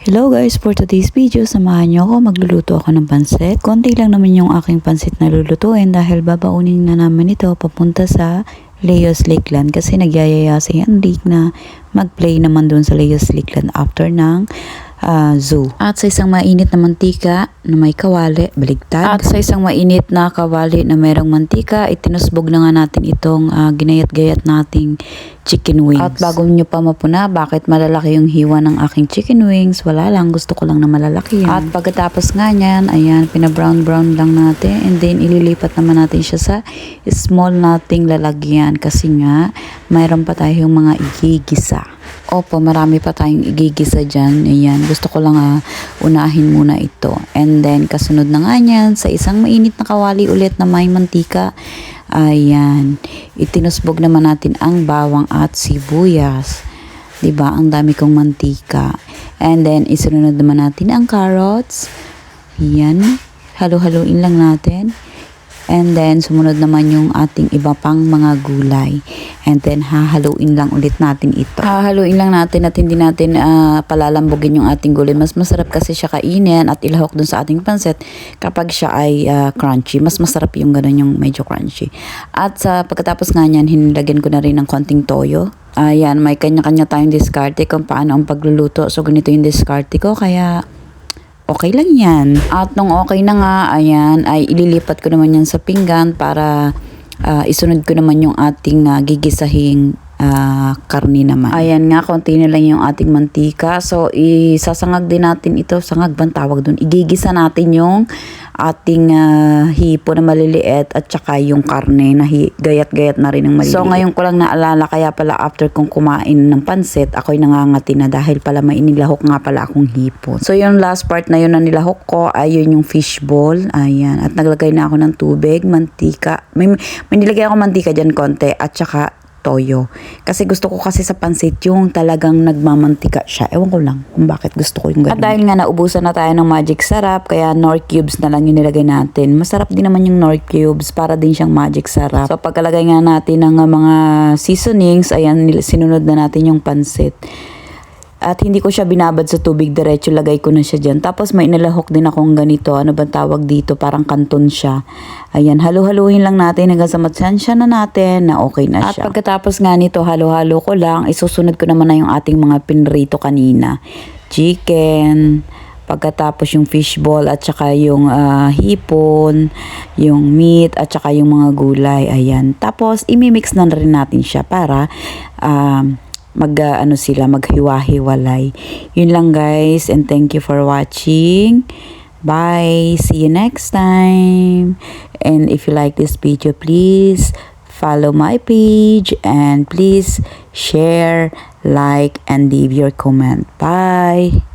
Hello guys, for today's video, samahan niyo ako, magluluto ako ng pansit. Konti lang naman yung aking pansit na lulutuin dahil babaunin na naman ito papunta sa Leo's Lakeland kasi nagyayaya si Enrique na mag-play naman doon sa Leo's Lakeland after ng zoo. At sa isang mainit na mantika na may kawali, baligtad. At sa isang mainit na kawali na mayroong mantika, itinusbog na nga natin itong ginayat-gayat nating chicken wings. At bago nyo pa mapuna, bakit malalaki yung hiwa ng aking chicken wings? Wala lang, gusto ko lang na malalaki yan. At pagkatapos nga nyan, ayan, pinabrown-brown lang natin. And then, ililipat naman natin siya sa small nating lalagyan. Kasi nga, mayroon pa tayong mga igigisa. Opo, marami pa tayong igigisa dyan. Ayan, gusto ko lang unahin muna ito. And then, kasunod na nga nyan, sa isang mainit na kawali ulit na may mantika, ayan, itinusbog naman natin ang bawang at sibuyas. Diba? Ang dami kong mantika. And then, isunod naman natin ang carrots. Ayan, halo-haloin lang natin. And then, sumunod naman yung ating iba pang mga gulay. And then, hahaluin lang ulit natin ito. Hahaluin lang natin at hindi natin palalambugin yung ating gulay. Mas masarap kasi siya kainin at ilahok dun sa ating pansit kapag siya ay crunchy. Mas masarap yung ganun, yung medyo crunchy. At sa pagkatapos nga niyan, hinilagyan ko na rin ng konting toyo. Ayan, may kanya-kanya tayong diskarte kung paano ang pagluluto. So, ganito yung diskarte ko. Kaya, okay lang yan. At nung okay na nga, ayan, ay ililipat ko naman yan sa pinggan para isunod ko naman yung ating gigisahing karni naman. Ayan nga, konti na lang yung ating mantika. So, isasangag din natin ito. Sangag bang tawag dun? Igigisa natin yung ating hipo na maliliit at saka yung karne na gayat-gayat na rin ng maliliit. So, ngayon ko lang naalala, kaya pala after kong kumain ng pansit, ako'y nangangati na dahil pala may inilahok nga pala akong hipon. So, yung last part na yun na nilahok ko, ay yun yung fishball. Ayan. At naglagay na ako ng tubig, mantika. May nilagay ako mantika dyan konti at saka toyo. Kasi gusto ko kasi sa pansit yung talagang nagmamantika siya. Ewan ko lang kung bakit gusto ko yung ganun. At dahil nga naubusan na tayo ng magic sarap, kaya Knorr cubes na lang yung nilagay natin. Masarap din naman yung Knorr cubes para din siyang magic sarap. So pagkalagay nga natin ng mga seasonings, ayan, sinunod na natin yung pansit. At hindi ko siya binabad sa tubig, diretso lagay ko na siya dyan. Tapos may inilahok din akong ganito. Ano bang tawag dito? Parang kanton siya. Ayan, halo-haluin lang natin hanggang sa matsansya na natin na okay na siya. At pagkatapos nga nito, halo-halo ko lang. Isusunod ko naman na yung ating mga pinrito kanina. Chicken, pagkatapos yung fishball at saka yung hipon, yung meat at saka yung mga gulay. Ayan. Tapos imimix na rin natin siya para maghiwa-hiwalay. Yun lang guys, and thank you for watching. Bye! See you next time! And if you like this video, please follow my page and please share, like, and leave your comment. Bye!